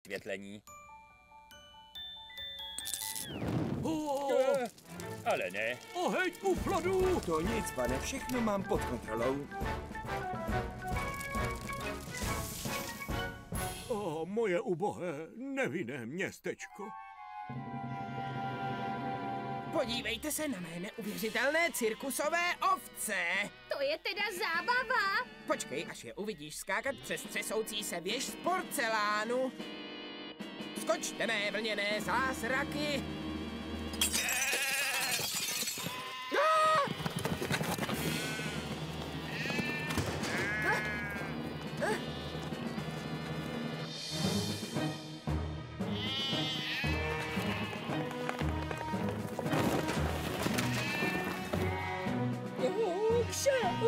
vysvětlení. Ale ne. Oheň u fladu! To nic, pane, všechno mám pod kontrolou. Moje ubohé, nevinné městečko. Podívejte se na mé neuvěřitelné cirkusové ovce. To je teda zábava. Počkej, až je uvidíš skákat přes třesoucí se věž z porcelánu. Skočte mé vlněné zázraky.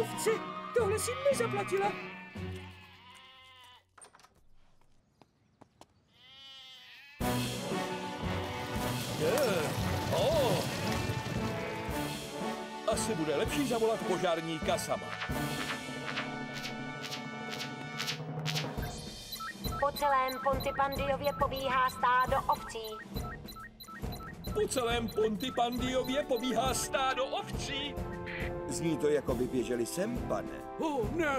Ovci, tohle si nezaplatila. Asi bude lepší zavolat požárníka sama. Po celém Pontypandiově pobíhá stádo ovcí. Po celém Pontypandiově pobíhá stádo ovcí. Zní to, jako by běželi sem, pane. Ne,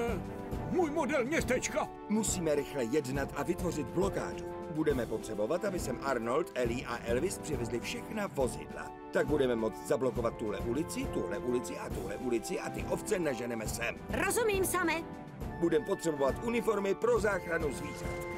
můj model městečka. Musíme rychle jednat a vytvořit blokádu. Budeme potřebovat, aby sem Arnold, Ellie a Elvis přivezli všechna vozidla. Tak budeme moct zablokovat tuhle ulici a ty ovce naženeme sem. Rozumím, Same. Budeme potřebovat uniformy pro záchranu zvířat.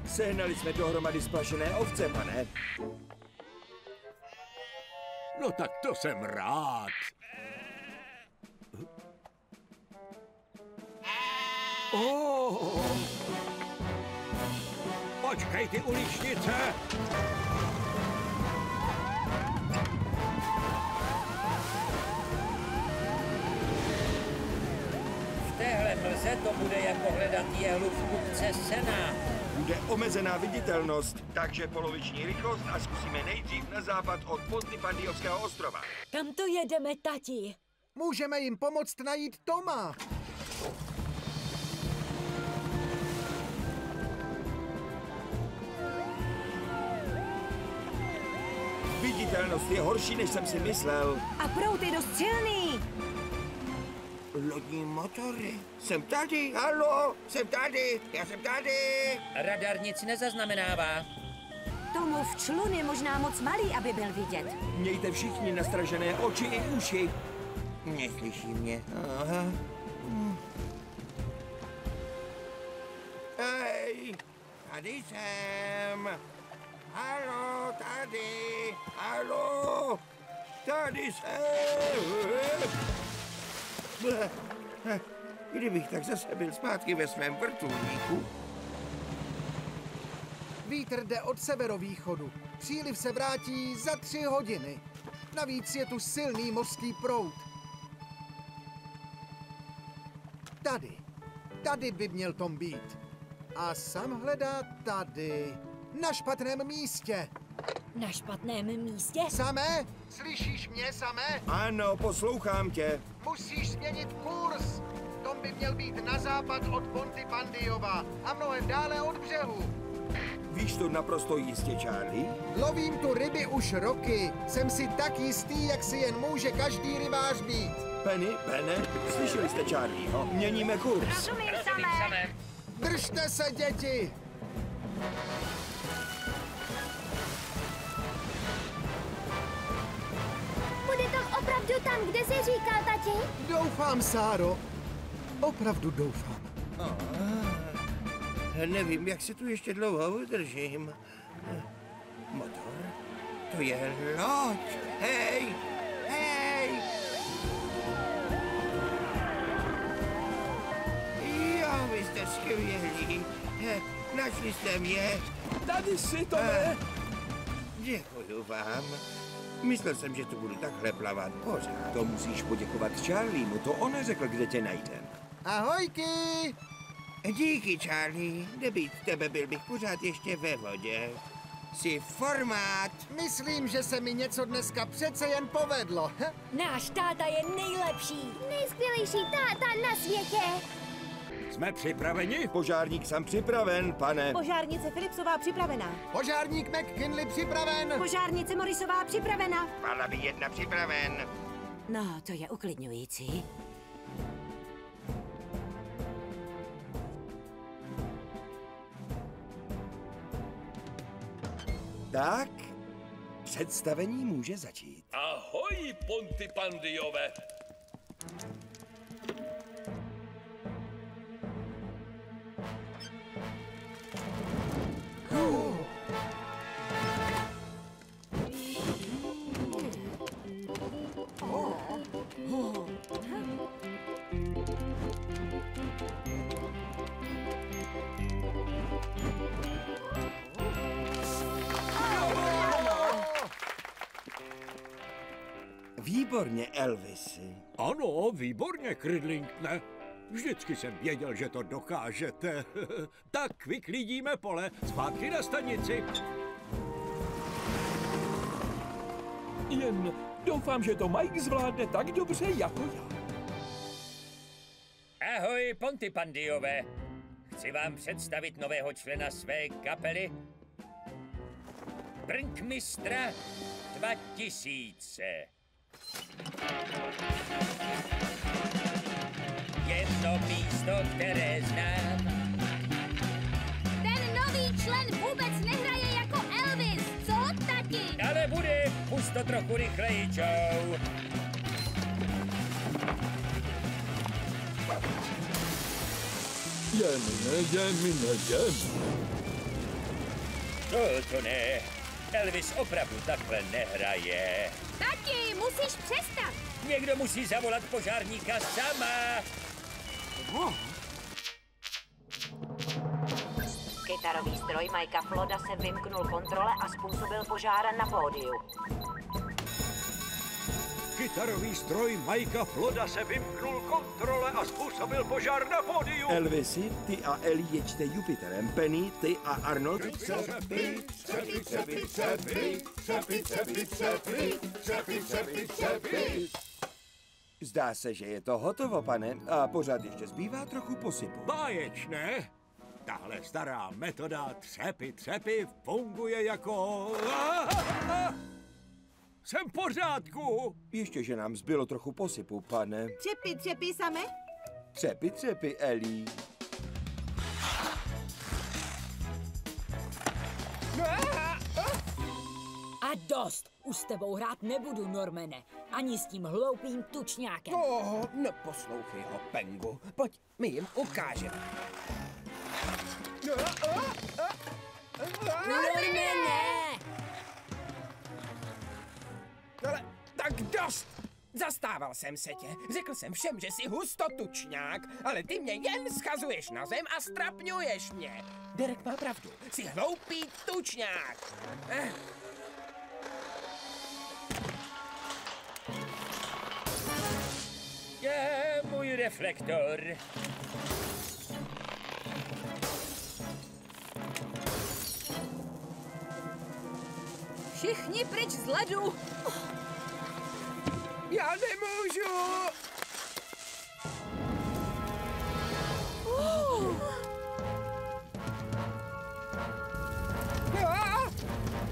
Sehnali jsme dohromady splašené ovce, pane. No tak to jsem rád. Počkej, ty uličnice! V téhle mlze to bude jako hledat jehlu v kupce sena. Bude omezená viditelnost, takže poloviční rychlost a zkusíme nejdřív na západ od Pontypandiovského ostrova. Kam to jedeme, tati? Můžeme jim pomoct najít Toma. Viditelnost je horší, než jsem si myslel. A proud je dost silný. Lodní motory. Jsem tady, halo, jsem tady, já jsem tady. Radar nic nezaznamenává. Tomův člun je možná moc malý, aby byl vidět. Mějte všichni nastražené oči i uši. Neslyší mě. Aha. Hej, tady jsem. Halo, tady. Halo, tady jsem. Kdybych tak zase byl zpátky ve svém vrtulníku. Vítr jde od severovýchodu. Příliv se vrátí za 3 hodiny. Navíc je tu silný mořský proud. Tady by měl Tom být. A Sam hledá tady. Na špatném místě. Na špatném místě? Same? Slyšíš mě, Same? Ano, poslouchám tě. Musíš změnit kurz. Tom by měl být na západ od Pontypandiova a mnohem dále od břehu. Víš to naprosto jistě, Charlie? Lovím tu ryby už roky. Jsem si tak jistý, jak si jen může každý rybář být. Penny, Bene, slyšeli jste Charlieho? Měníme kurz. Rozumím, Same. Držte se, děti! tam, kde jsi říkal, tati? Doufám, Sáro. Opravdu doufám. Nevím, jak se tu ještě dlouho udržím. Motor? To je loď. Hej! Hej! Jo, vy jste skvělí. Našli jste mě. Tady si, Tome! Děkuju vám. Myslel jsem, že tu budu takhle plavat pořád. To musíš poděkovat Charliemu, to on řekl, kde tě najdem. Ahojky! Díky, Charlie. Nebýt tebe, byl bych pořád ještě ve vodě. Jsi formát. Myslím, že se mi něco dneska přece jen povedlo. Náš táta je nejlepší. Nejskvělejší táta na světě. Jsme připraveni? Požárník jsem připraven, pane. Požárnice Philipsová připravená. Požárník McKinley připraven. Požárnice Morrisová připravená. Pallaby 1 připraven. No, to je uklidňující. Tak, představení může začít. Ahoj, Pontypandiové! Výborně, Elvisy. Ano, výborně, Cridlingtone. Vždycky jsem věděl, že to dokážete. Tak vyklidíme pole, zpátky na stanici. Jen doufám, že to Mike zvládne tak dobře jako já. Ahoj, Pontypandiové. Chci vám představit nového člena své kapely. Brnkmistra 2000. Jedno místo, které znám. Ten nový člen vůbec nehraje jako Elvis, co, tati? Ale bude, pust to trochu rychleji, Joe. Jem. To ne. Elvis opravdu takhle nehraje. Tati, musíš přestat. Někdo musí zavolat požárníka sama. Kytarový stroj Mikea Flooda se vymknul kontrole a způsobil požár na pódiu. Kytarový stroj Mikea Flooda se vymknul kontrole a způsobil požár na pódiu. Elvisy, ty a Ellie jeďte Jupiterem. Penny, ty a Arnold. Zdá se, že je to hotovo, pane. A pořád ještě zbývá trochu posypu. Báječné. Tahle stará metoda třepy funguje jako... Jsem v pořádku. Ještě, že nám zbylo trochu posypu, pane. Třepy, same? Třepy, Ellie. A dost! Už s tebou hrát nebudu, Normane. Ani s tím hloupým tučňákem. Neposlouchej ho, Pengu. Pojď, my jim ukážeme. Normane! Ale tak dost! Zastával jsem se tě. Řekl jsem všem, že jsi hustotučňák, ale ty mě jen schazuješ na zem a strapňuješ mě. Derek má pravdu. Jsi hloupý tučňák. Je můj reflektor. Všichni pryč z ledu! Já nemůžu!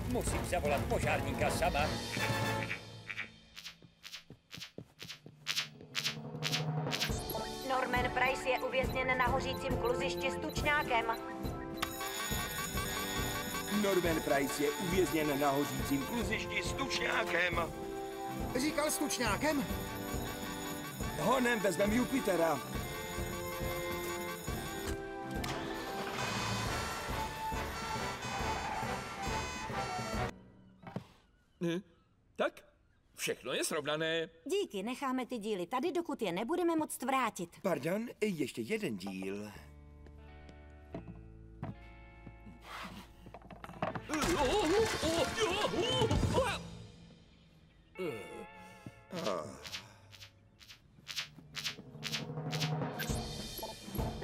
Musím zavolat požárníka sama. Norman Price je uvězněn na hořícím kluzišti s tučňákem. Norman Price je uvězněn na hořícím kluzišti s tučňákem. Říkal s tučňákem? Honem vezmem Jupitera. Tak, všechno je srovnané. Díky, necháme ty díly tady, dokud je nebudeme moct vrátit. Pardon, ještě jeden díl.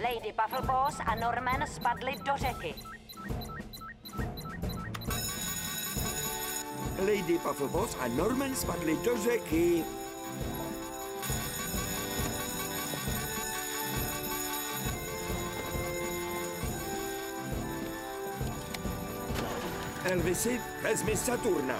Lady Pufflepaws a Norman spadli do řeky. Lady Pufflepaws a Norman spadli do řeky. Elvisi, vezmi Saturna.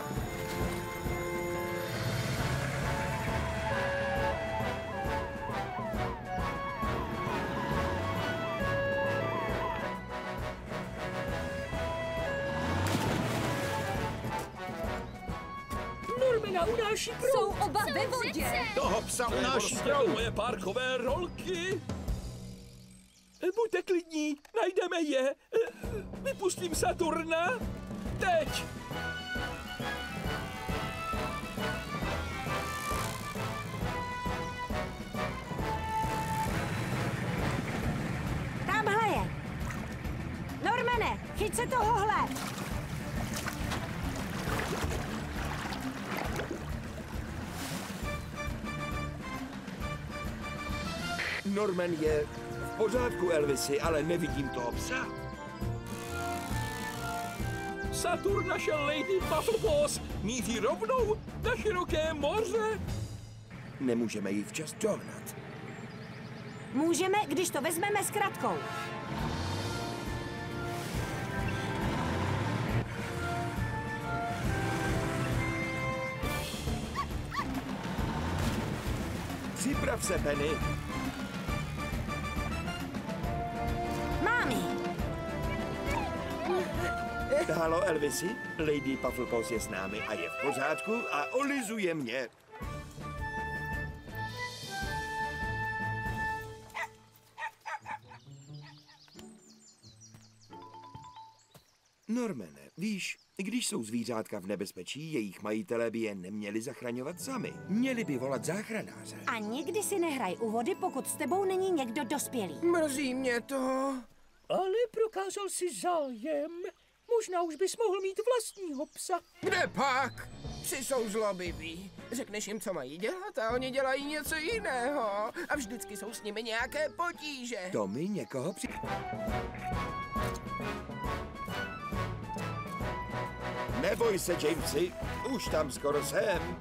Normana unáší proud. Jsou oba ve vodě. Toho psa To je unáší prostě proud. moje parkové rolky. Buďte klidní, najdeme je. Vypustím Saturna. Teď. Tamhle je. Normane, chyť se tohohle. Norman je v pořádku, Elvisi, ale nevidím toho psa. Saturn našel Lady Pufflepaws. Míří rovnou na široké moře. Nemůžeme ji včas dohnat. Můžeme, když to vezmeme s kratkou. Připrav se, Penny. Mámi, Halo, Elvisi, Lady Pufflepaws je s námi a je v pořádku a olizuje mě. Normane, víš, když jsou zvířátka v nebezpečí, jejich majitelé by je neměli zachraňovat sami. Měli by volat záchranáře. a nikdy si nehraj u vody, pokud s tebou není někdo dospělý. Mrzí mě to. Ale prokázal si zájem. Možná už bys mohl mít vlastního psa. Kde pak? Psi jsou zlobiví. Řekneš jim, co mají dělat a oni dělají něco jiného. A vždycky jsou s nimi nějaké potíže. To mi někoho Neboj se, Jamesy, už tam skoro jsem.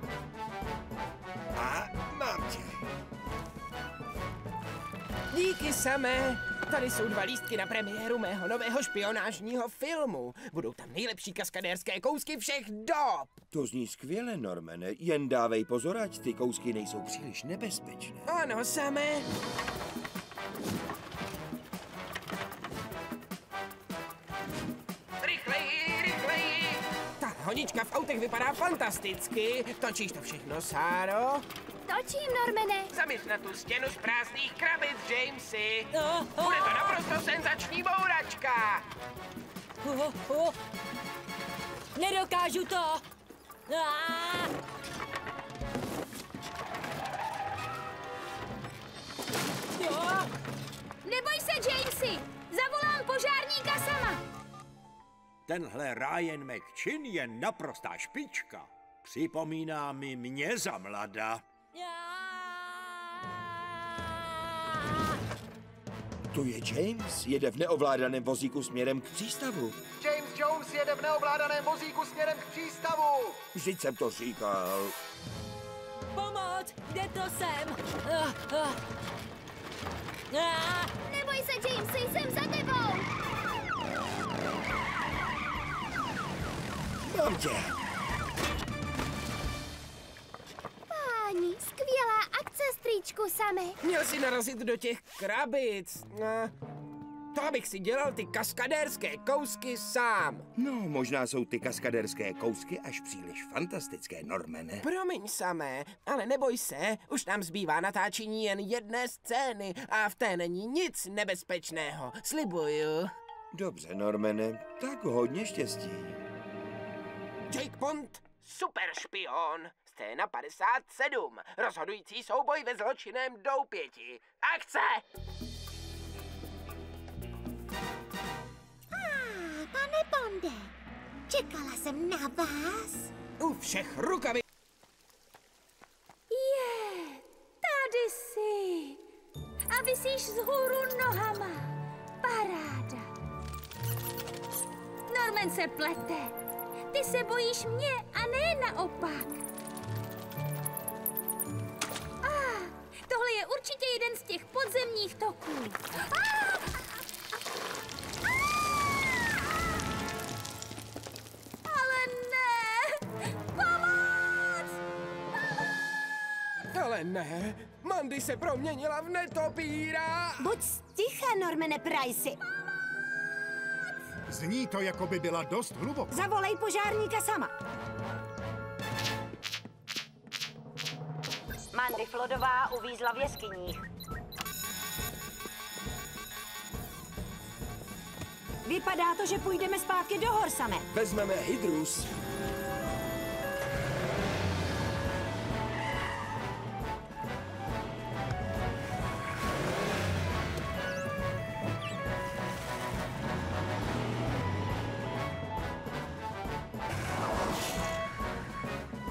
A mám tě. Díky samé. Tady jsou 2 lístky na premiéru mého nového špionážního filmu. Budou tam nejlepší kaskadérské kousky všech dob. To zní skvěle, Normane, jen dávej pozor, ať ty kousky nejsou příliš nebezpečné. Ano, samé. Rychleji, rychleji. Ta honička v autech vypadá fantasticky. Točíš to všechno, Sáro? Točím, Normane. Zaměř na tu stěnu z prázdných krabic, Jamesy. Bude to naprosto senzační bouračka. Nedokážu to. Neboj se, Jamesy. Zavolám požárníka sama. Tenhle Ryan McChin je naprostá špička. Připomíná mi mě za mlada. To je James, jede v neovládaném vozíku směrem k přístavu. James Jones jede v neovládaném vozíku směrem k přístavu. Vždyť jsem to říkal. Pomoc, kde to jsem? Neboj se, Jamesy, jsem za tebou. Mám tě. Páni, skvělá akce, strýčku Same. Měl si narazit do těch krabic. To abych si dělal ty kaskadérské kousky sám. No, možná jsou ty kaskadérské kousky až příliš fantastické, Normane. Promiň samé, ale neboj se, už nám zbývá natáčení jen jedné scény a v té není nic nebezpečného, slibuju. Dobře, Normane, tak hodně štěstí. Jake Pond, super špion, scéna 57, rozhodující souboj ve zločinném doupěti. Akce! Pane Bonde, čekala jsem na vás. U všech rukavic. Tady jsi. A visíš vzhůru nohama. Paráda. Norman se plete. Ty se bojíš mě a ne naopak. Tohle je určitě jeden z těch podzemních toků. Ale ne! Pomoc! Ale ne, Mandy se proměnila v netopíra. Buď sticha, Normane Price. Zní to, jako by byla dost hluboko. Zavolej požárníka sama. Mandy Flodová uvízla v jeskyních. Vypadá to, že půjdeme zpátky do hor, Same. Vezmeme Hydrus.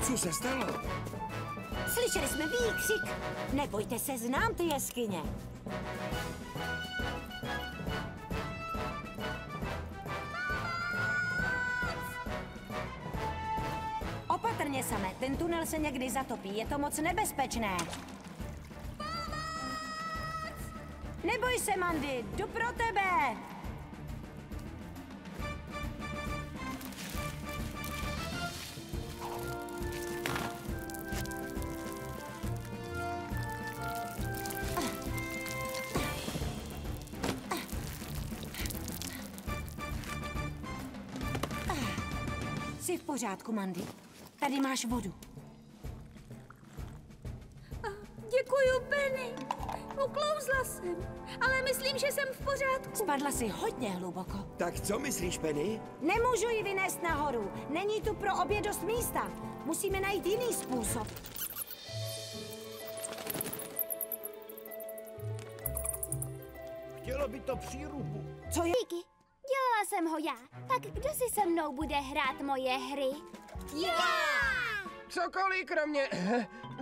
Co se stalo? Slyšeli jsme výkřik. Nebojte se, znám ty jeskyně. Opatrně, Same, ten tunel se někdy zatopí, je to moc nebezpečné. Neboj se, Mandy, jdu pro tebe. Jsi v pořádku, Mandy. Tady máš vodu. Děkuju, Penny. Uklouzla jsem, ale myslím, že jsem v pořádku. Spadla si hodně hluboko. Tak co myslíš, Penny? Nemůžu ji vynést nahoru. Není tu pro obě dost místa. Musíme najít jiný způsob. Chtělo by to přírubu. Co je? Díky. Dělala jsem ho já. Tak kdo si se mnou bude hrát moje hry? Já! Cokoliv kromě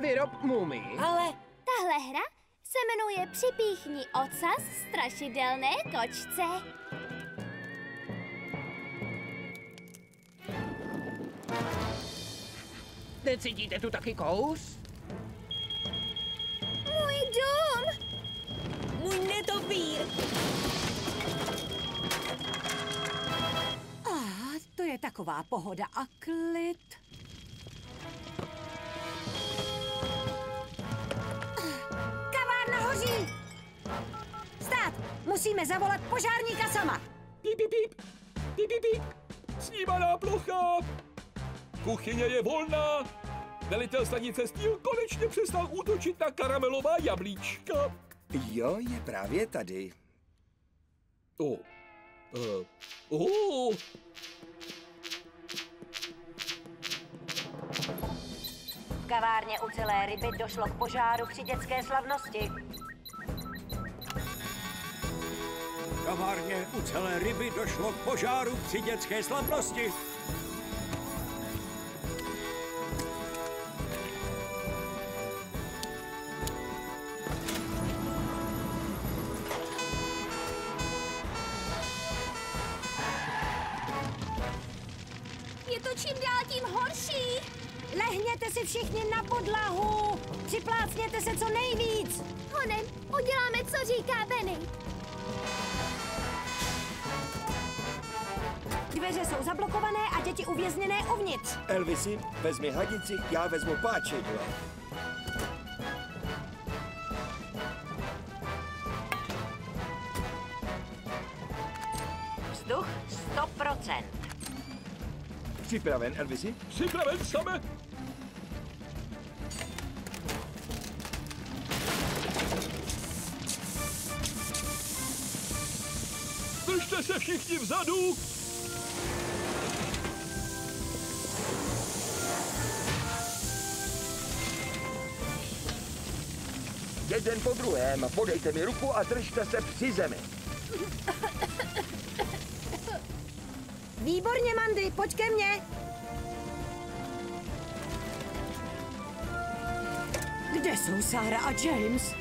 vyrob mumii. Ale Tahle hra se jmenuje Připíchni ocas strašidelné kočce. Necítíte tu taky kous? Můj dům! můj netopír. To je taková pohoda a klid. Kavárna hoří! Stát! Musíme zavolat požárníka sama. Píp, píp, píp. Píp, píp, píp. Snímaná plocha. Kuchyně je volná. Velitel stanice Steel konečně přestal útočit na karamelová jablíčka. Jo, je právě tady. V kavárně u celé ryby došlo k požáru při dětské slavnosti. V kavárně u celé ryby došlo k požáru při dětské slavnosti. Je to čím dál tím horší. Lehněte si všichni na podlahu. Připlácněte se co nejvíc. Honem, uděláme, co říká Benny. Dveře jsou zablokované a děti uvězněné uvnitř. Elvisi, vezmi hadici, já vezmu páčidlo. 100%. Připraven, Elvisi? Připraven, Same? Držte se všichni vzadu! Jeden po druhém, podejte mi ruku a držte se při zemi. Výborně, Mandy, pojď ke mně. Kde jsou Sarah a James?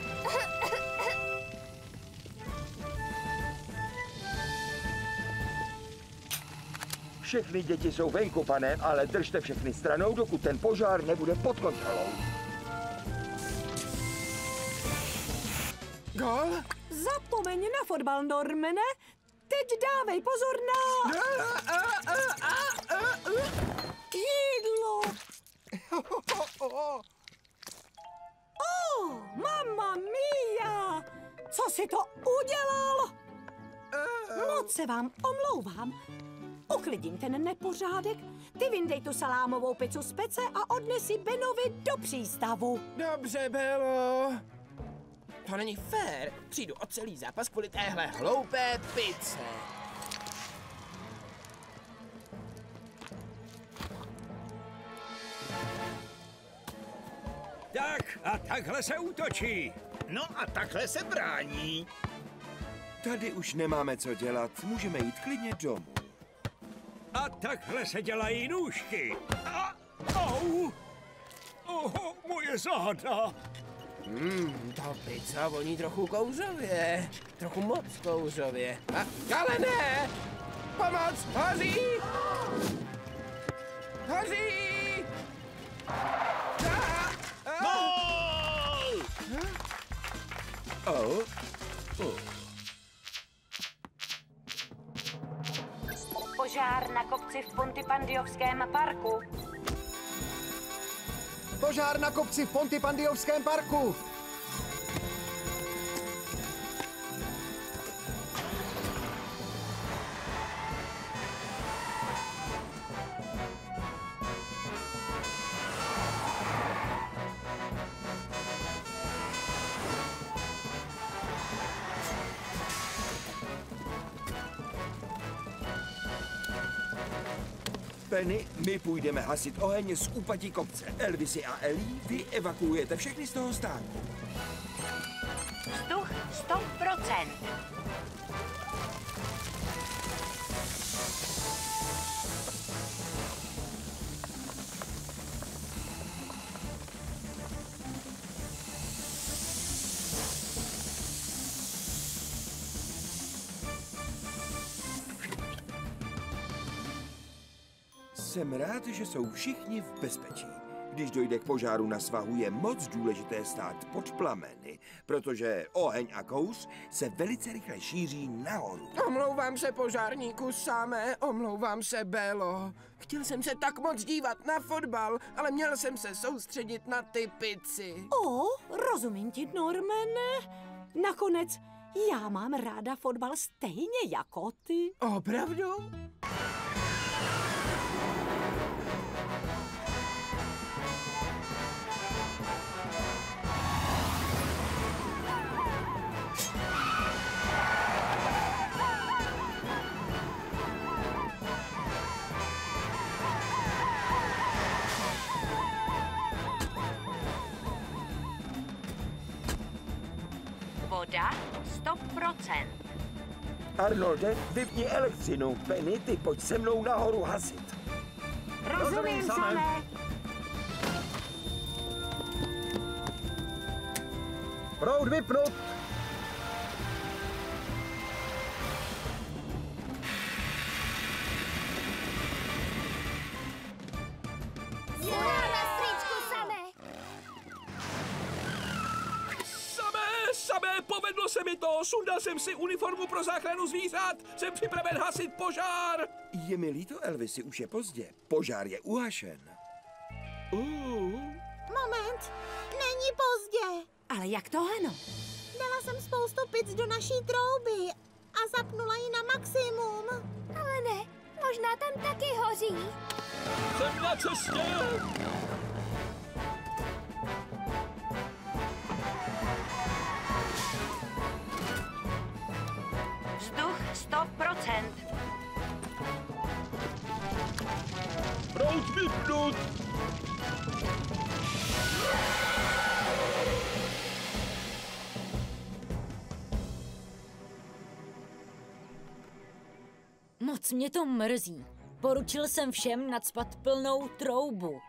Všechny děti jsou venku, pane, ale držte všechny stranou, dokud ten požár nebude pod kontrolou. Gol? Zapomeň na fotbal, Normane. Teď dávej pozor na... jídlo. Mamma mia! Co si to udělal? Moc se vám omlouvám. Uklidím ten nepořádek. Ty vyndej tu salámovou pizzu z pece a odnesi Benovi do přístavu. Dobře, Belo. To není fér. Přijdu o celý zápas kvůli téhle hloupé pice. Tak a takhle se útočí. No a takhle se brání. Tady už nemáme co dělat, můžeme jít klidně domů. A takhle se dělají nůžky. Au! Oho, moje záda. Ta pizza voní trochu kouřově. Trochu moc kouřově. Ale ne! Pomoc! Hoří! Hoří! Požár na kopci v Pontypandiovském parku. Požár na kopci v Pontypandiovském parku. Penny, my půjdeme hasit oheň z úpatí kopce. Elvisi a Ellie, vy evakuujete všechny z toho stánku. Vzduch 100%. Jsem rád, že jsou všichni v bezpečí. Když dojde k požáru na svahu, je moc důležité stát pod plameny, protože oheň a kouř se velice rychle šíří nahoru. Omlouvám se, požárníku Samé, omlouvám se, Belo. Chtěl jsem se tak moc dívat na fotbal, ale měl jsem se soustředit na ty pici. Rozumím ti, Normane. Nakonec, já mám ráda fotbal stejně jako ty. Opravdu? Voda 100%. Arnolde, vypni elektřinu. Penny, ty pojď se mnou nahoru hasit. Rozumím, Samé. Proud vypnut. Samé, povedlo se mi to! Sundal jsem si uniformu pro záchranu zvířat! Jsem připraven hasit požár! Je mi líto, Elvisi, už je pozdě. Požár je uhašen. Moment, není pozdě. Ale jak to ano? Dala jsem spoustu pic do naší trouby a zapnula ji na maximum. Ale ne, Možná tam taky hoří. Jsem na cestě! Vzduch 100%. Proud vypnut! Moc mě to mrzí. Poručil jsem všem nacpat plnou troubu.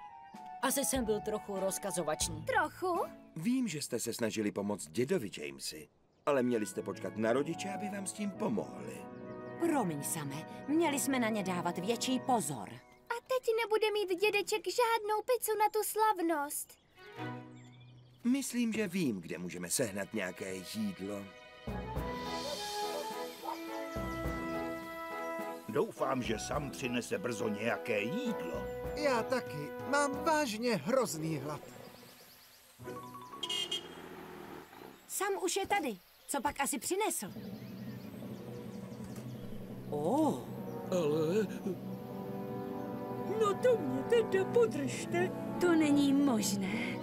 Asi jsem byl trochu rozkazovačný. Trochu? Vím, že jste se snažili pomoct dědovi Jamesi, ale měli jste počkat na rodiče, aby vám s tím pomohli. Promiň, Same, měli jsme na ně dávat větší pozor. A teď nebude mít dědeček žádnou pizzu na tu slavnost. Myslím, že vím, kde můžeme sehnat nějaké jídlo. Doufám, že Sam přinese brzo nějaké jídlo. Já taky. Mám vážně hrozný hlad. Sam už je tady. Co pak asi přinesl? Ale... No to mě teda podržte. To není možné.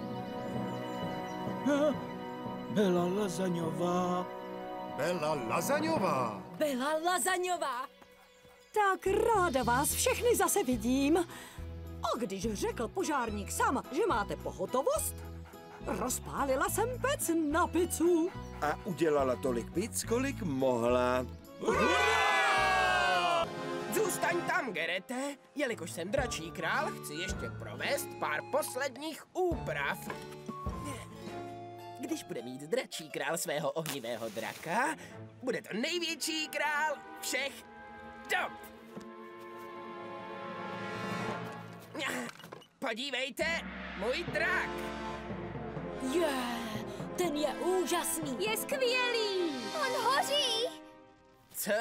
Byla lazaňová. Bela Lazaňová. Byla lazaňová. Tak ráda vás všechny zase vidím. A když řekl požárník Sam, že máte pohotovost, rozpálila jsem pec na pizzu. A udělala tolik pizz, kolik mohla. Zůstaň tam, Gerete. Jelikož jsem dračí král, chci ještě provést pár posledních úprav. Když bude mít dračí král svého ohnivého draka, bude to největší král všech dob. Podívejte, můj drak. Ten je úžasný. Je skvělý. On hoří. Co?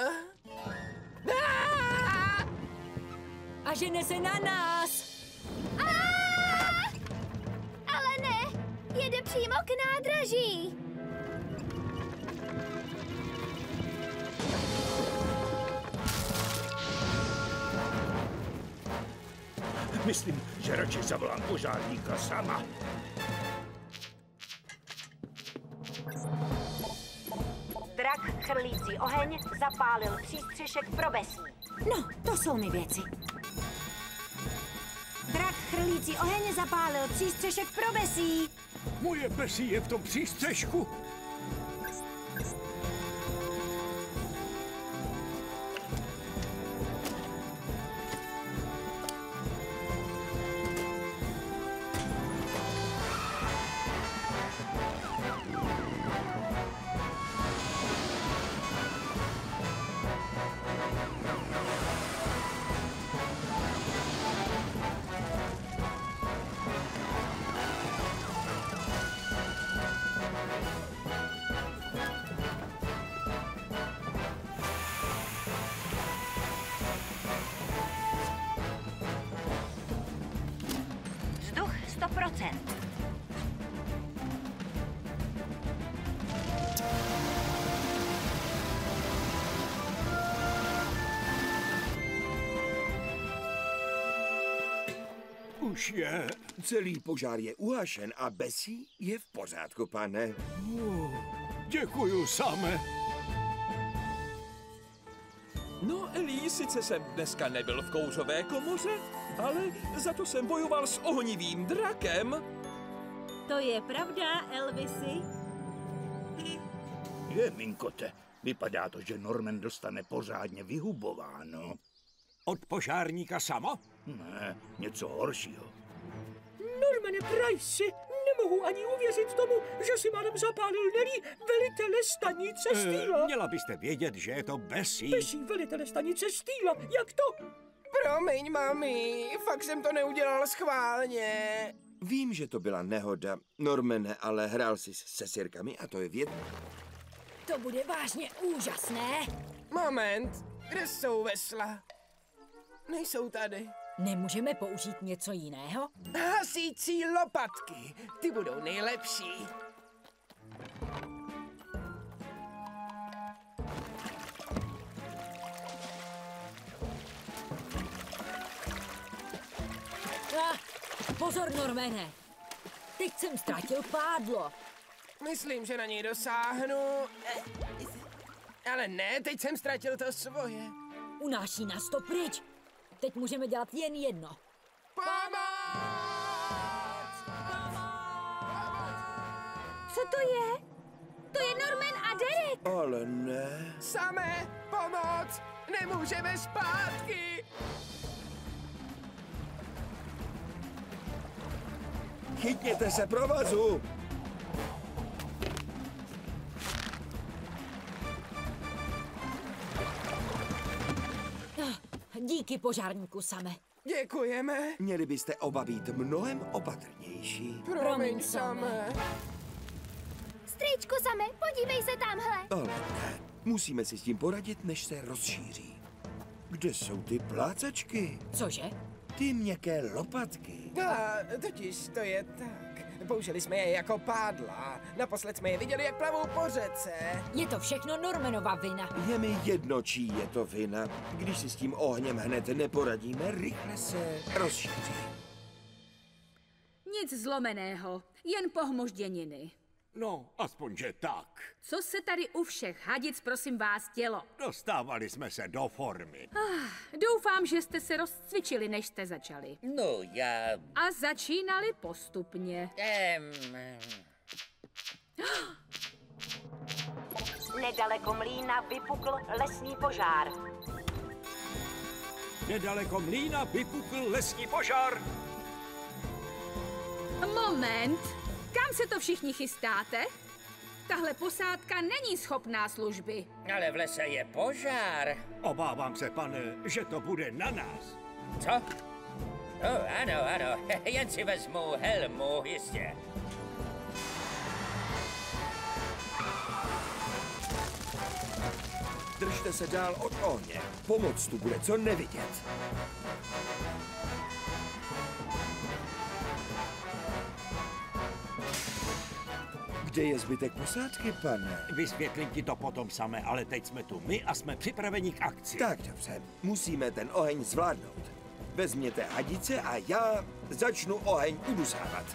A žene se na nás. Ale ne, jede přímo k nádraží. Myslím, že radši zavolám požárníka sama. Drak chrlící oheň zapálil přístřešek pro besí. No, to jsou mi věci. Drak chrlící oheň zapálil přístřešek pro besí. Moje besí je v tom přístřešku. Vzduch 100%. Už je. Celý požár je uhašen a besí je v pořádku, pane. Děkuju, Same. No, Elí, sice jsem dneska nebyl v kouřové komoře, ale za to jsem bojoval s ohnivým drakem. To je pravda, Elvisy. Je, Minkote, vypadá to, že Norman dostane pořádně vyhubováno. Od požárníka Sama? Ne, něco horšího. Normane Price, nemohu ani uvěřit tomu, že si málem zapálil Nelly, velitele stanice Stýla. Měla byste vědět, že je to besí. Besí velitele stanice Stýla, jak to? Promiň, mami, fakt jsem to neudělal schválně. Vím, že to byla nehoda, Normane, ale hrál jsi se sirkami a to je věc. To bude vážně úžasné. Moment, kde jsou vesla? Nejsou tady. Nemůžeme použít něco jiného? Hasící lopatky, ty budou nejlepší. Pozor, Normane. Teď jsem ztratil pádlo. Myslím, že na něj dosáhnu. Ale ne, teď jsem ztratil to svoje. Unáší nás to pryč. Teď můžeme dělat jen jedno. Co to je? To je Norman a Derek. Ale ne. Samé, pomoc! Nemůžeme zpátky! Chytněte se provazu! Díky, požárníku Same. Děkujeme. Měli byste oba být mnohem opatrnější. Promiň, Samé. Strýčku Same, podívej se tamhle. Ale ne. Musíme si s tím poradit, než se rozšíří. Kde jsou ty plácačky? Cože? Ty měkké lopatky. Totiž to je tak. Použili jsme je jako pádla. Naposled jsme je viděli, jak plavou po řece. Je to všechno Normanova vina. Je mi jedno, čí je to vina. Když si s tím ohněm hned neporadíme, rychle se rozšíří. Nic zlomeného, jen pohmožděniny. No, aspoň, že tak. Co se tady u všech hadic, prosím vás, dělo? Dostávali jsme se do formy. Doufám, že jste se rozcvičili, než jste začali. No, já... A začínali postupně. Nedaleko mlýna vypukl lesní požár. Nedaleko mlýna vypukl lesní požár. Moment, kam se to všichni chystáte? Tahle posádka není schopná služby. Ale v lese je požár. Obávám se, pane, že to bude na nás. Co? Ano, jen si vezmu helmu, jistě. Držte se dál od ohně. Pomoc tu bude co nevidět. Kde je zbytek posádky, pane? Vysvětlím ti to potom samé, ale teď jsme tu my a jsme připraveni k akci. Tak dobře, musíme ten oheň zvládnout. Vezměte hadice a já začnu oheň udusávat.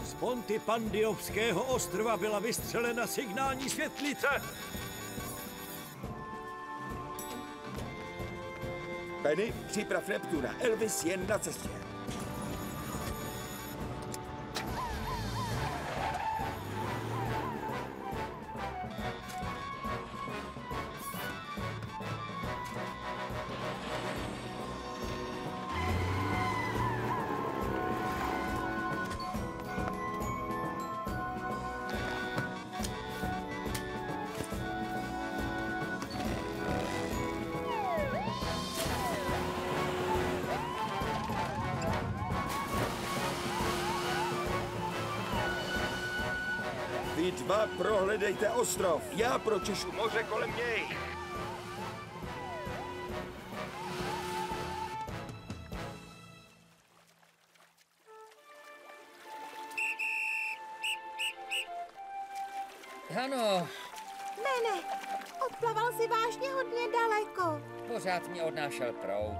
Z Pontypandiovského ostrova byla vystřelena signální světlice. Penny, připrav Neptuna. Elvis je na cestě. Vy dva prohledejte ostrov. Já pročešu moře kolem něj. Ano, Bene, odplaval si vážně hodně daleko. pořád mě odnášel proud.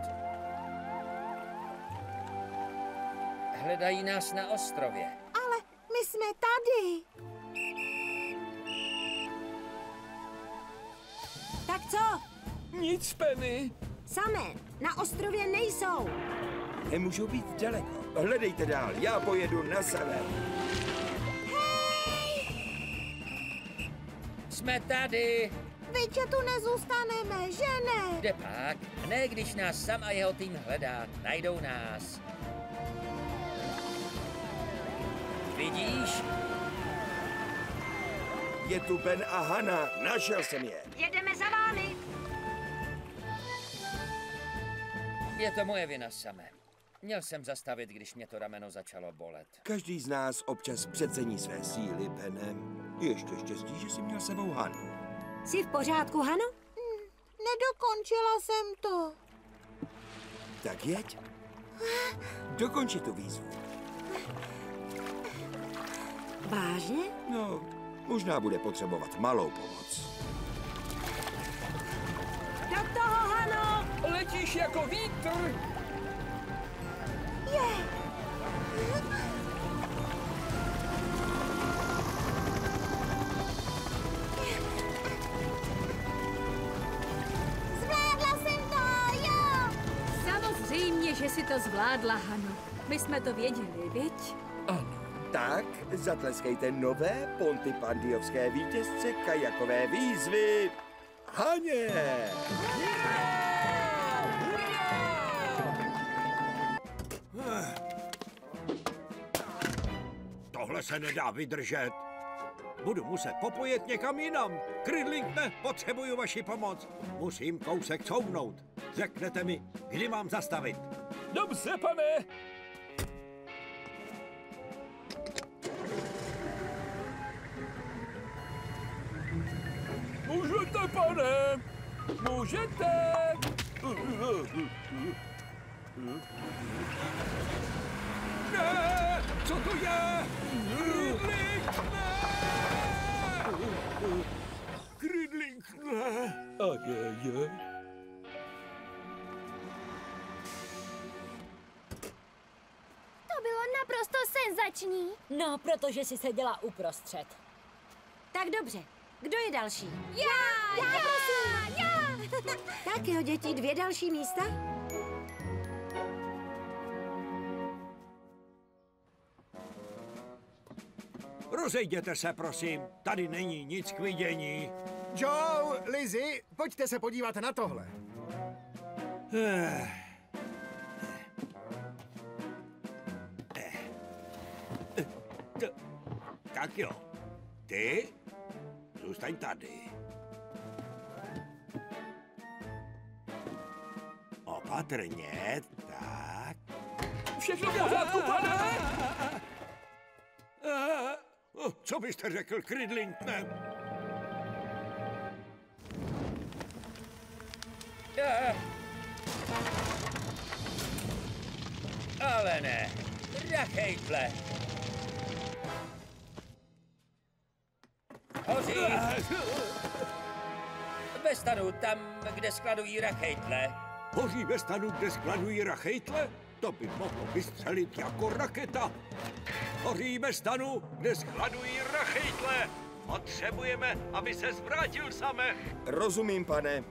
Hledají nás na ostrově. Ale my jsme tady. Tak co? Nic, Penny. Samé, na ostrově nejsou. Nemůžou být daleko. Hledejte dál, já pojedu na sever. Jsme tady. Vy, že tu nezůstaneme, že ne? Kde pak? Ne, když nás Sam a jeho tým hledá. Najdou nás. Vidíš? Je tu Ben a Hana. Našel jsem je. Jedeme za vámi. Je to moje vina, Same. Měl jsem zastavit, když mě to rameno začalo bolet. Každý z nás občas přecení své síly, Benem. Ještě štěstí, že jsi měl sebou Hanu. Jsi v pořádku, Hano? Nedokončila jsem to. Tak jeď. Dokonči tu výzvu. Vážně? No, možná bude potřebovat malou pomoc. Do toho, Hano! Letíš jako vítr. Zvládla jsem to, jo! Samozřejmě, že si to zvládla, Hano. My jsme to věděli, viď? Tak, zatleskejte nové pontypandiovské vítězce kajakové výzvy Haně! Tohle se nedá vydržet. Budu muset popojet někam jinam. Krydlingtne, potřebuju vaši pomoc. Musím kousek couvnout. Řeknete mi, kdy mám zastavit. Dobře, pane. Můžete, pane. Můžete. Ne, co to je? Krydlingtne. A je. To bylo naprosto senzační. No, protože jsi seděla uprostřed. Tak dobře. Kdo je další? Já, prosím. Já. Tak jo, děti, 2 další místa. Rozejděte se, prosím. Tady není nic k vidění. Joe, Lizzie, pojďte se podívat na tohle. Tak jo. Ty zůstaň tady. Opatrně, tak. Všechno v pořádku, pane. Co byste řekl, Krydlingtne? Ale ne. Rachejtle. Hoří. Ve stanu, tam, kde skladují rachejtle. Hoří ve stanu, kde skladují rachejtle? To by mohlo vystřelit jako raketa. Hoří ve stanu, kde skladují rachejtle. Potřebujeme, aby se zvrátil same. Rozumím, pane.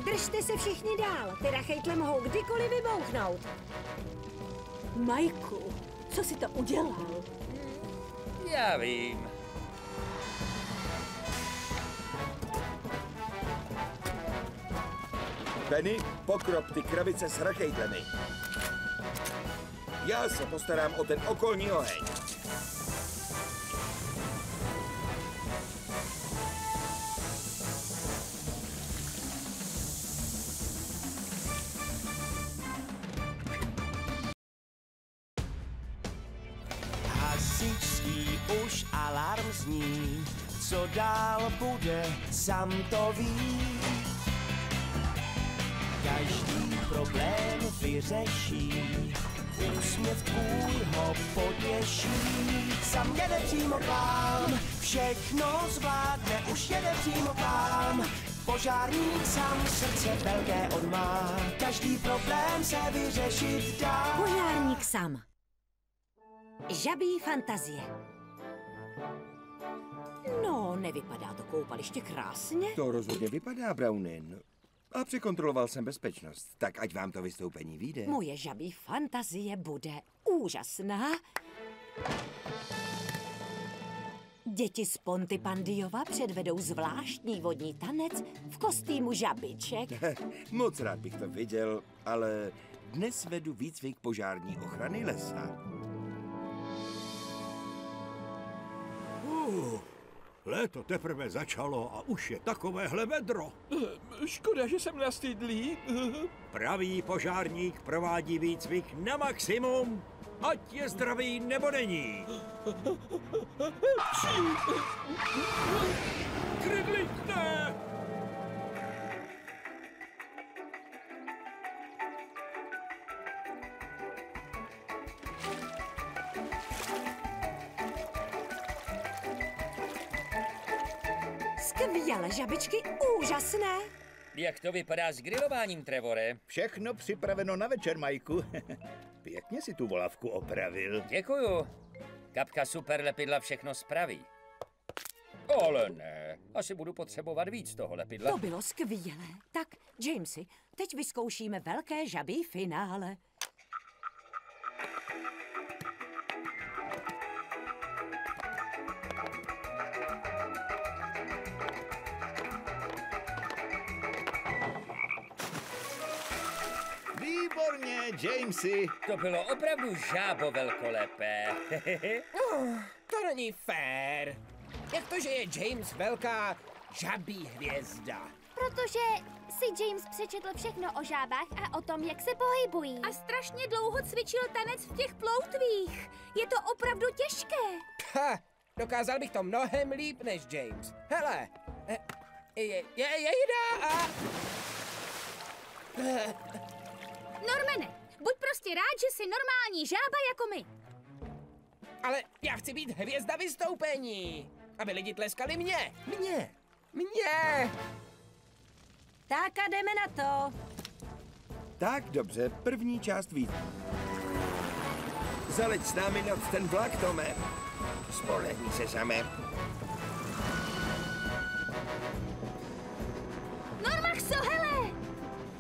Držte se všichni dál. Ty rachejtle mohou kdykoliv vybouchnout. Majku, co jsi to udělal? Já vím. Penny, pokrop ty krabice s rachejtlemi. Já se postarám o ten okolní oheň. Hasičský už alarm zní, co dál bude, sám to ví. Každý problém vyřeší, úsměv tvůj ho potěší. Sam jede přímo k vám, všechno zvládne, už jede přímo k vám. Požárník sám srdce velké on má, každý problém se vyřešit dá. Požárník sám. Žabí fantazie. No, nevypadá to koupaliště krásně. To rozhodně vypadá, Brownin. A překontroloval jsem bezpečnost, tak ať vám to vystoupení vyjde. Moje žabí fantazie bude úžasná. Děti z Pontypandiova předvedou zvláštní vodní tanec v kostýmu žabiček. Moc rád bych to viděl, ale dnes vedu výcvik požární ochrany lesa. Léto teprve začalo a už je takovéhle vedro. Škoda, že jsem nastydlý. Pravý požárník provádí výcvik na maximum. ať je zdravý nebo není. Gridley, ne! Skvěle, žabičky, úžasné. Jak to vypadá s grilováním, Trevore? Všechno připraveno na večer, Majku. Pěkně si tu volavku opravil. Děkuju. Kapka super lepidla všechno spraví. Ale ne, asi budu potřebovat víc toho lepidla. To bylo skvělé. Tak, Jamesy, teď vyzkoušíme velké žabí finále. Výborně, Jamesy. To bylo opravdu žábo velkolepé. To není fér. Jak to, že je James velká žabí hvězda? Protože si James přečetl všechno o žábách a o tom, jak se pohybují. A strašně dlouho cvičil tanec v těch ploutvích. Je to opravdu těžké. Ha, dokázal bych to mnohem líp než James. Hele, jejda a... Normane, buď prostě rád, že jsi normální žába jako my. Ale já chci být hvězda vystoupení, aby lidi tleskali mě. Tak a jdeme na to. Tak, dobře, první část víc. Zaleď s námi nad ten vlak, Tome. Spolehni se, samé. Normaxo, hele!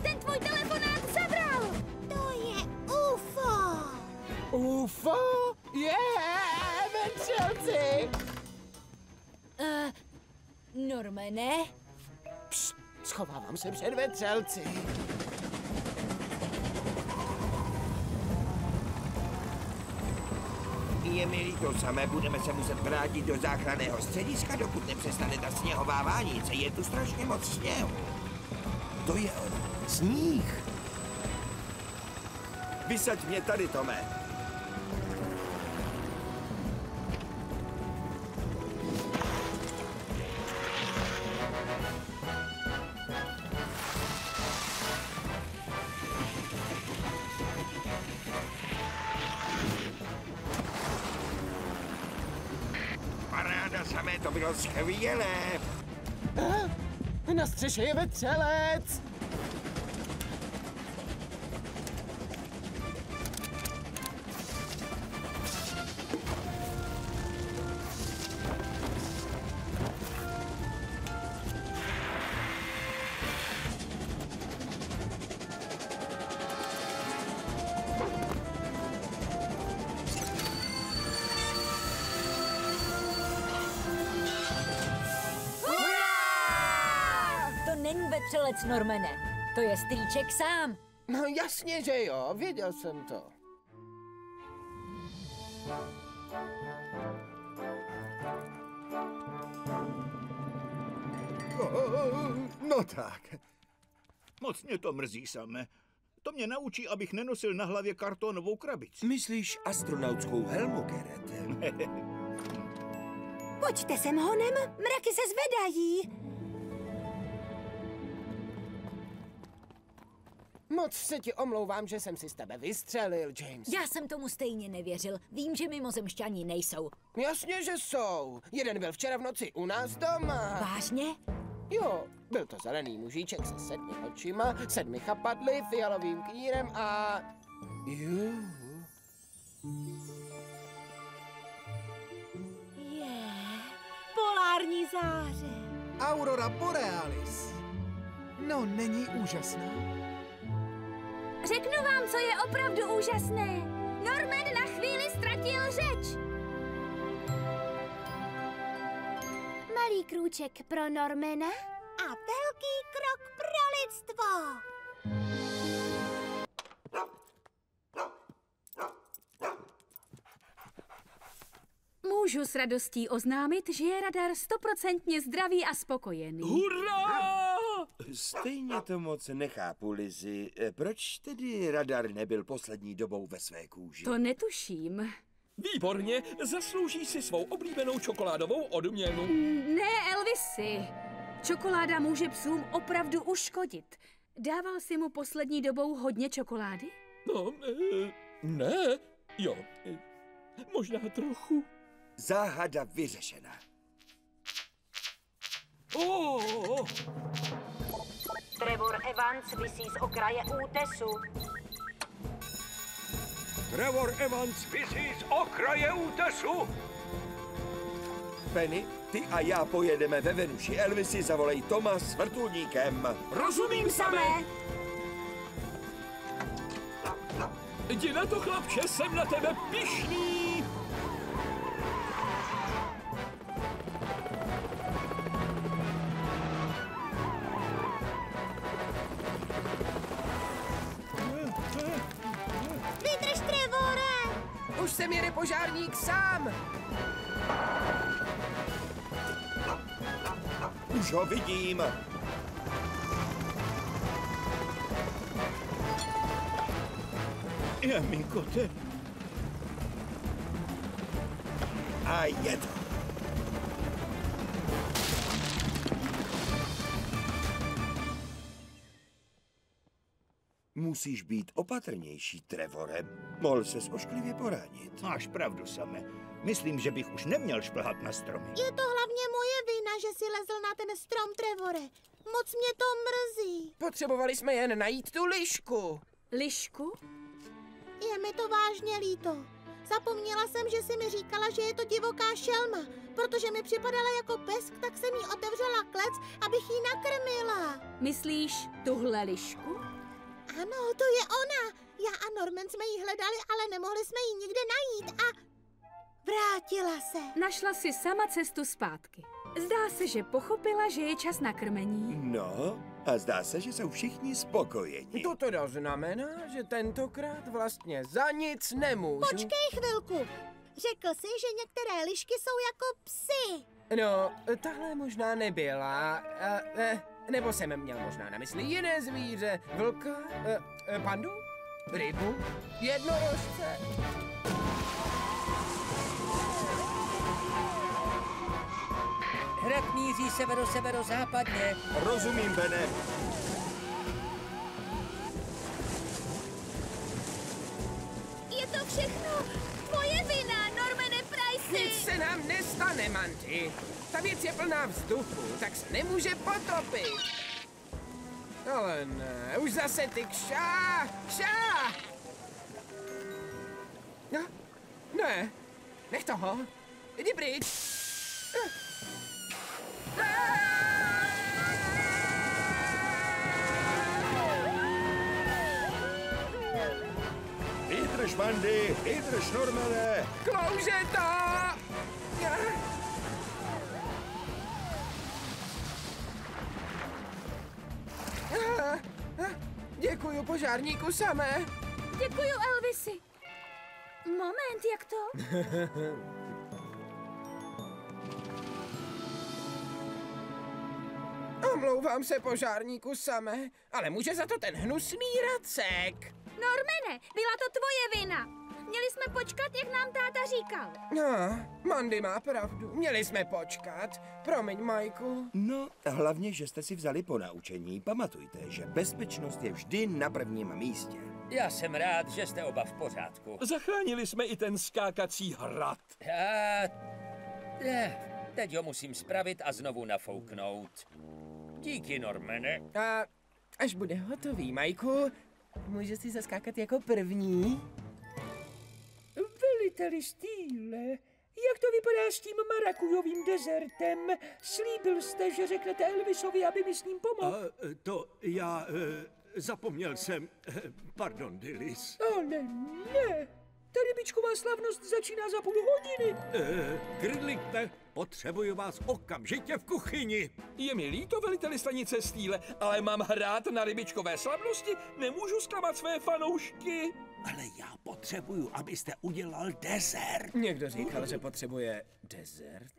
Ten tvůj telefonát zabral! To je UFO! UFO? Vetřelci! Normane? Psst, schovávám se před vetřelci. Je mi líto, samé, budeme se muset vrátit do záchranného střediska, dokud nepřestane ta sněhová vánice. Je tu strašně moc sněhu. To je on. Sníh. Vysaď mě tady, Tome. Paráda, samé, to bylo skvělé. Na střeše je vetřelec. Vetřelec, Normane. To je strýček sám. No jasně, že jo, věděl jsem to. No tak. Moc mě to mrzí, samé. To mě naučí, abych nenosil na hlavě kartonovou krabici. Myslíš astronautskou helmu, Gareth? Pojďte sem honem, mraky se zvedají. Moc se ti omlouvám, že jsem si z tebe vystřelil, James. Já jsem tomu stejně nevěřil. Vím, že mimozemšťani nejsou. Jasně, že jsou. Jeden byl včera v noci u nás doma. Vážně? Jo, byl to zelený mužíček se 7 očima, 7 chapadly, fialovým knírem a... Polární záře. Aurora borealis. No, není úžasná? Řeknu vám, co je opravdu úžasné. Norman na chvíli ztratil řeč. Malý krůček pro Normana a velký krok pro lidstvo. Můžu s radostí oznámit, že je radar 100% zdravý a spokojený. Hurá! Stejně to moc nechápu, Lizzy. Proč tedy radar nebyl poslední dobou ve své kůži? To netuším. Výborně, zaslouží si svou oblíbenou čokoládovou odměnu. Ne, Elvisy. Čokoláda může psům opravdu uškodit. Dával jsi mu poslední dobou hodně čokolády? No, ne, jo, možná trochu. Záhada vyřešena. Trevor Evans visí z okraje útesu. Trevor Evans visí z okraje útesu. Penny, ty a já pojedeme ve Venuši. Elvisy, zavolej Toma s vrtulníkem. Rozumím, samé. Jdi na to, chlapče, jsem na tebe pyšný. Vydrž, Trevore! Už sem jede požárník sám. Už ho vidím. Jaminkote. A je to. Musíš být opatrnější, Trevore. Mohl ses ošklivě poranit. Máš pravdu, Same. Myslím, že bych už neměl šplhat na stromy. Je to hlavně moje vina, že si lezl na ten strom, Trevore. Moc mě to mrzí. Potřebovali jsme jen najít tu lišku. Lišku? Je mi to vážně líto. Zapomněla jsem, že jsi mi říkala, že je to divoká šelma. Protože mi připadala jako pesk, tak jsem jí otevřela klec, abych jí nakrmila. Myslíš tuhle lišku? Ano, to je ona. Já a Norman jsme ji hledali, ale nemohli jsme ji nikde najít a vrátila se. Našla si sama cestu zpátky. Zdá se, že pochopila, že je čas na krmení. No, a zdá se, že jsou všichni spokojeni. To teda znamená, že tentokrát vlastně za nic nemůžu. Počkej chvilku. Řekl jsi, že některé lišky jsou jako psy. No, tahle možná nebyla. Nebo jsem měl možná na mysli jiné zvíře. Vlka, pandu, rybu, jednorožce. Hrad míří severo-severozápadně. Rozumím, Bene. Je to všechno tvoje vina, Normane Price. Nic se nám nestane, Mandy. Ta věc je plná vzduchu, tak se nemůže potopit. Ale ne, už zase ty kšá. No, ne, nech toho. Jdi pryč. Vydrž, Mandy, vydrž, Normane. Klouže to! Děkuju, požárníku samé. Děkuju, Elvisy. Moment, jak to? Omlouvám se, požárníku samé, ale může za to ten hnusný Racek. Normane, byla to tvoje vina. Měli jsme počkat, jak nám táta říkal. No, Mandy má pravdu. Měli jsme počkat. Promiň, Majku. No, hlavně, že jste si vzali po naučení. Pamatujte, že bezpečnost je vždy na prvním místě. Já jsem rád, že jste oba v pořádku. Zachránili jsme i ten skákací hrad. Teď ho musím spravit a znovu nafouknout. Díky, Normane. A až bude hotový, Majku, může si zaskákat jako první? Veliteli Steele, jak to vypadá s tím marakujovým dezertem? Slíbil jste, že řeknete Elvisovi, aby mi s ním pomohl. Zapomněl jsem. Pardon, Dillis. Ale ne. Ta rybičková slavnost začíná za půl hodiny. Gridlingte, potřebuju vás okamžitě v kuchyni. Je mi líto, veliteli stanice Steele, ale mám hrát na rybičkové slavnosti, nemůžu zklamat své fanoušky. Ale já potřebuju, abyste udělal dezert. Někdo říkal, že potřebuje dezert.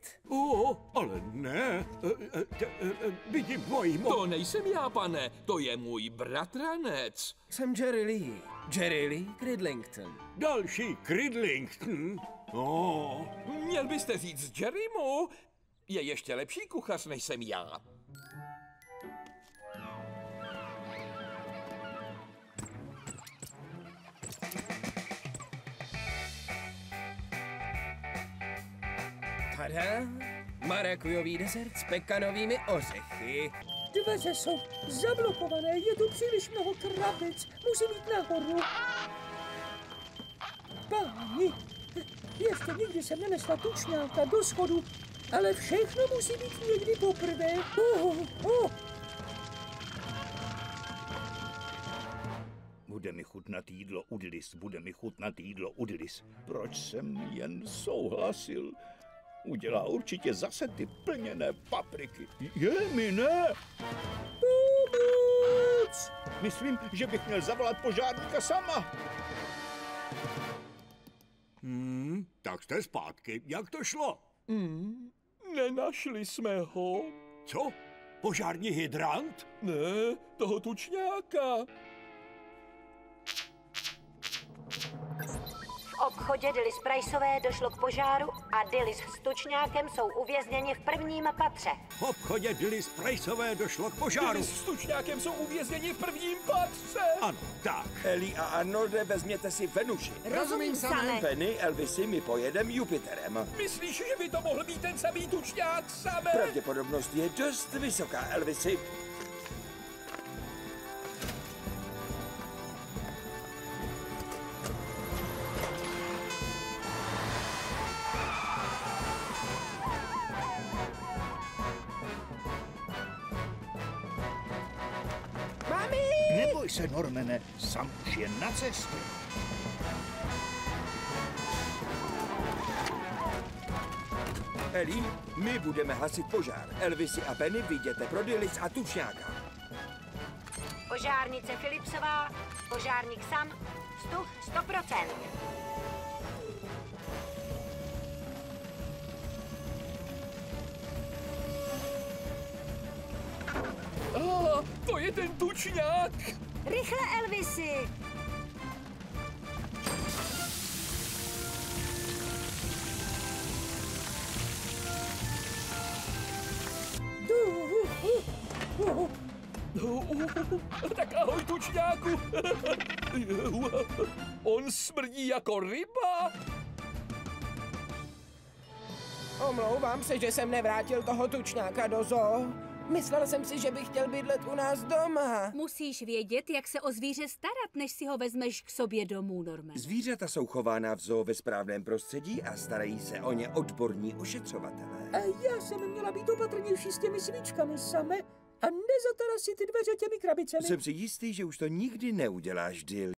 Ale ne. Vidím dvojí To nejsem já, pane, to je můj bratranec. Jsem Jerry Lee. Jerry Lee Cridlington. Další Cridlington? Měl byste říct Jerrymu. Je ještě lepší kuchař, než jsem já. Tada! Marakujový dezert s pekanovými ořechy. Dveře jsou zablokované, je tu příliš mnoho krabic. Musím jít nahoru. Páni, ještě nikdy jsem nenesla tučňáka do schodu, ale všechno musí být někdy poprvé. Bude mi chutnat jídlo Udlis, bude mi chutnat jídlo Udlis. Proč jsem jen souhlasil? Udělá určitě zase ty plněné papriky. Je mi ne! Pomoc! Myslím, že bych měl zavolat požárníka sama. Tak jste zpátky. Jak to šlo? Nenašli jsme ho. Co? Požární hydrant? Ne, toho tučňáka. V obchodě Dilys Priceové došlo k požáru a Dilys s tučňákem jsou uvězněni v prvním patře. V obchodě Dilys Priceové došlo k požáru. Dilys s tučňákem jsou uvězněni v prvním patře. Ano, tak. Ellie a Arnolde, vezměte si Venuši. Rozumím, Same. Penny, Elvisy, my pojedem Jupiterem. Myslíš, že by to mohl být ten samý tučňák, Same? Pravděpodobnost je dost vysoká, Elvisy. Neboj se, Normane, Sam už je na cestě. Ellie, my budeme hasit požár. Elvisy a Penny, vyjděte pro Dilys a tučňáka. Požárnice Philipsová, požárník Sam, vzduch 100%. To je ten tučňák. Rychle, Elvisy! Tak ahoj, tučňáku. On smrdí jako ryba. Omlouvám se, že jsem nevrátil toho tučňáka do zoo. Myslel jsem si, že bych chtěl bydlet u nás doma. Musíš vědět, jak se o zvíře starat, než si ho vezmeš k sobě domů, Norman. Zvířata jsou chována v zoo ve správném prostředí a starají se o ně odborní ošetřovatelé. A já jsem měla být opatrnější s těmi svíčkami, Same, a nezatarasit ty dveře těmi krabicemi. Jsem si jistý, že už to nikdy neuděláš, Dilly.